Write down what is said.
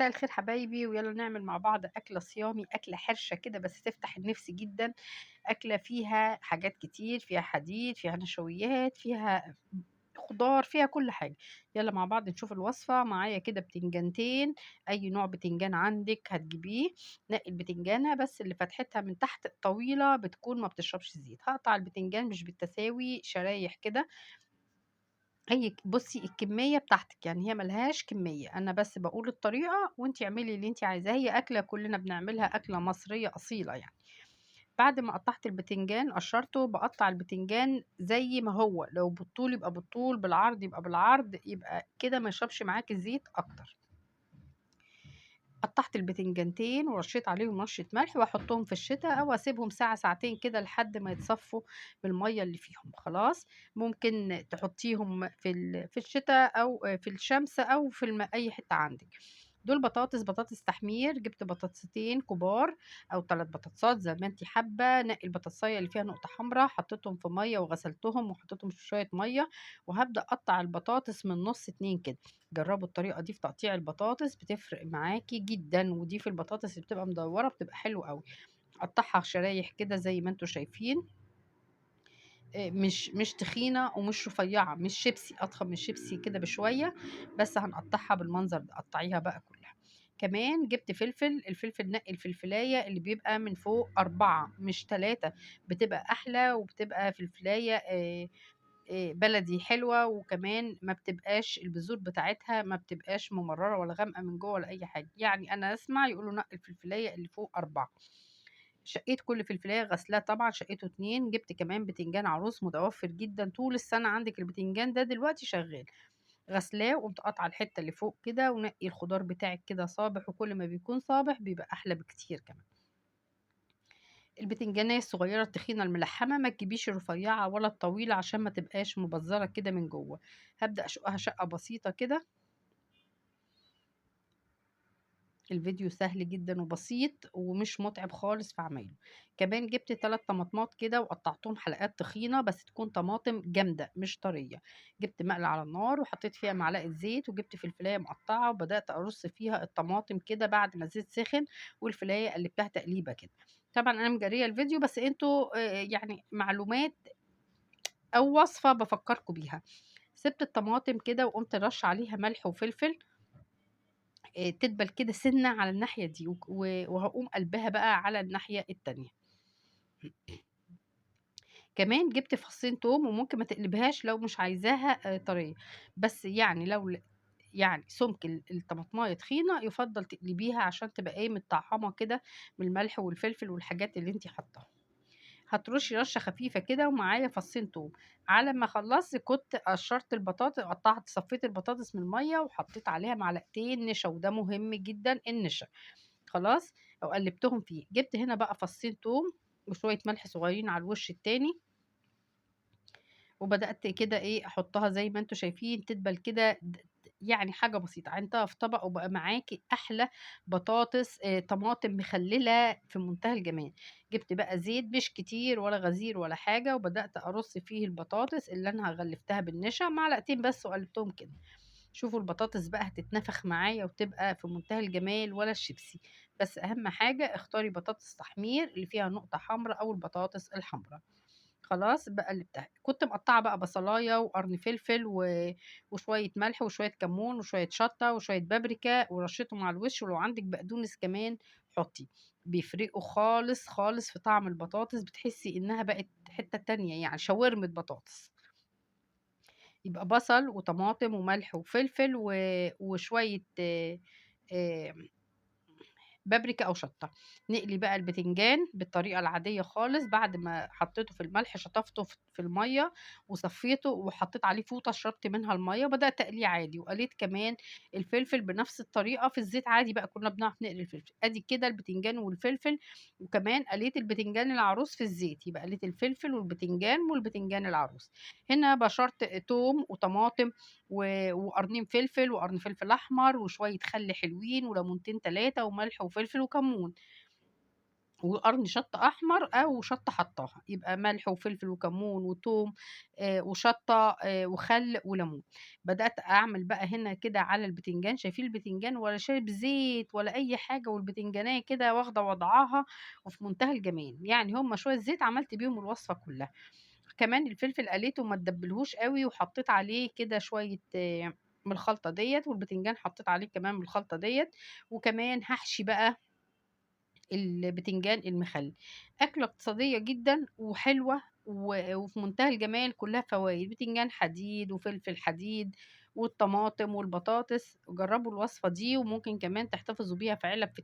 مساء الخير حبايبي، ويلا نعمل مع بعض أكلة صيامي، أكلة حرشة كده بس تفتح النفس جدا. أكلة فيها حاجات كتير، فيها حديد، فيها نشويات، فيها خضار، فيها كل حاجة. يلا مع بعض نشوف الوصفة. معايا كده بتنجانتين، أي نوع بتنجان عندك هتجيبيه. نقي البتنجانة بس اللي فتحتها من تحت طويلة بتكون ما بتشربش زيت. هقطع البتنجان مش بالتساوي، شرايح كده. بصي الكمية بتاعتك، يعني هي ملهاش كمية، أنا بس بقول الطريقة وانتي اعملي اللي انتي عايزاه. هي أكلة كلنا بنعملها، أكلة مصرية أصيلة يعني. بعد ما قطعت البتنجان قشرته، بقطع البتنجان زي ما هو، لو بالطول يبقى بالطول، بالعرض يبقى بالعرض، يبقى كده ما يشربش معاكي زيت أكتر. قطعت البتنجانتين ورشيت عليهم رشة ملح، واحطهم في الشتاء او اسيبهم ساعة ساعتين كده لحد ما يتصفوا بالمية اللي فيهم. خلاص، ممكن تحطيهم في الشتاء او في الشمس او في اي حتة عندك. دول بطاطس تحمير. جبت بطاطستين كبار او 3 بطاطسات زي ما انتي حابة. نقي البطاطساية اللي فيها نقطة حمراء، حطيتهم في مية وغسلتهم وحطيتهم في شوية مية، وهبدأ اقطع البطاطس من نص 2 كده. جربوا الطريقة دي في تقطيع البطاطس، بتفرق معاكي جدا. ودي في البطاطس اللي بتبقى مدورة بتبقى حلوة قوي. قطعها شرايح كده زي ما انتوا شايفين. مش تخينة ومش رفيعة، مش شيبسي، اضخم من الشيبسي كده بشوية. بس هنقطعها بالمنظر ده، قطعيها بقى كلها. كمان جبت الفلفل نقي الفلفلاية اللي بيبقى من فوق 4 مش 3، بتبقى أحلى وبتبقى فلفلاية بلدي حلوة. وكمان ما بتبقاش البذور بتاعتها ما بتبقاش ممررة ولا غامقة من جوه ولا أي حاجة. يعني أنا أسمع يقولوا نقي الفلفلاية اللي فوق 4. شقيت كل فلفلاية غسلاه طبعا، شقيته 2. جبت كمان بتنجان عروس متوفر جدا طول السنة عندك، البتنجان ده دلوقتي شغال. غسلاه وقمت قاطعة الحتة اللي فوق كده. ونقي الخضار بتاعك كده صابح، وكل ما بيكون صابح بيبقى أحلى بكتير كمان. البتنجانية الصغيرة التخينة الملحمة، ما تجيبيش الرفيعة ولا الطويلة عشان ما تبقاش مبذرة كده من جوه. هبدأ أشقها شقة بسيطة كده. الفيديو سهل جدا وبسيط ومش متعب خالص في عمايله. كمان جبت 3 طماطمات كده وقطعتهم حلقات تخينة، بس تكون طماطم جامدة مش طرية. جبت مقلة على النار وحطيت فيها معلقة زيت، وجبت فلفلاية مقطعة وبدأت أرص فيها الطماطم كده بعد ما الزيت سخن. والفلاية قلبتها تقليبة كده. طبعا أنا مجرية الفيديو بس انتوا يعني معلومات أو وصفة بفكركم بيها. سبت الطماطم كده وقمت رش عليها ملح وفلفل، تدبل كده سنة على الناحية دي، وهقوم قلبها بقى على الناحية التانية. كمان جبت فصين توم، وممكن ما تقلبهاش لو مش عايزاها طرية. بس يعني لو يعني سمك الطماطمايه تخينة يفضل تقلبيها عشان تبقى ايه متطعمة كده من الملح والفلفل والحاجات اللي انتي حطاها. هترشي رشة خفيفة كده، ومعايا فصين توم. على ما خلصت كنت قشرت البطاطس، قطعت صفيت البطاطس من المية وحطيت عليها معلقتين نشا، وده مهم جدا النشا. خلاص، او قلبتهم فيه. جبت هنا بقى فصين توم وشوية ملح صغيرين على الوش التاني، وبدأت كده ايه احطها زي ما انتوا شايفين تدبل كده. يعني حاجة بسيطة عينتها في طبق، وبقى معاكي احلى بطاطس طماطم مخللة في منتهى الجمال. جبت بقى زيت مش كتير ولا غزير ولا حاجة، وبدأت ارص فيه البطاطس اللي انا غلفتها بالنشا معلقتين بس، وقلبتهم كده. شوفوا البطاطس بقى هتتنفخ معايا وتبقى في منتهى الجمال ولا الشيبسي. بس اهم حاجة اختاري بطاطس تحمير اللي فيها نقطة حمراء او البطاطس الحمراء. خلاص بقى قلبتها. كنت مقطعة بقى بصلاية وقرن فلفل وشوية ملح وشوية كمون وشوية شطة وشوية بابريكا ورشيتهم على الوش. ولو عندك بقدونس كمان حطي، بيفرقوا خالص خالص في طعم البطاطس، بتحسي انها بقت حتة تانية يعني شاورمة بطاطس. يبقى بصل وطماطم وملح وفلفل وشوية آه، بابريكا او شطه. نقلي بقى البتنجان بالطريقه العاديه خالص. بعد ما حطيته في الملح شطفته في الميه وصفيته وحطيت عليه فوطه شربت منها الميه، وبدات اقليه عادي. وقليت كمان الفلفل بنفس الطريقه في الزيت عادي بقى، كنا بنعرف نقلي الفلفل. ادي كده البتنجان والفلفل. وكمان قليت البتنجان العروس في الزيت، يبقى قليت الفلفل والبتنجان العروس. هنا بشرت توم وطماطم وقرنين فلفل وقرن فلفل احمر وشويه خل حلوين وليمونتين 3 وملح وفلفل وكمون. وقرن شطة أحمر أو شطة حطّاها، يبقى ملح وفلفل وكمون وتوم وشطة وخل وليمون. بدأت أعمل بقى هنا كده على البتنجان، شايفين البتنجان ولا شارب زيت ولا أي حاجة، والبتنجانية كده واخدة وضعها وفي منتهى الجمال، يعني هُم شوية زيت عملت بيهم الوصفة كلّها. كمان الفلفل قليته وما اتبّلهوش أوي وحطيت عليه كده شوية من الخلطة ديّة، والبتنجان حطيت عليه كمان من الخلطة ديّة، وكمان هاحشي بقى البتنجان المخلل. أكلة اقتصادية جدًا وحلوة وفي منتهى الجمال، كلّها فوايد، بتنجان حديد وفلفل حديد والطماطم والبطاطس. جرّبوا الوصفة دي، وممكن كمان تحتفظوا بيها في علب في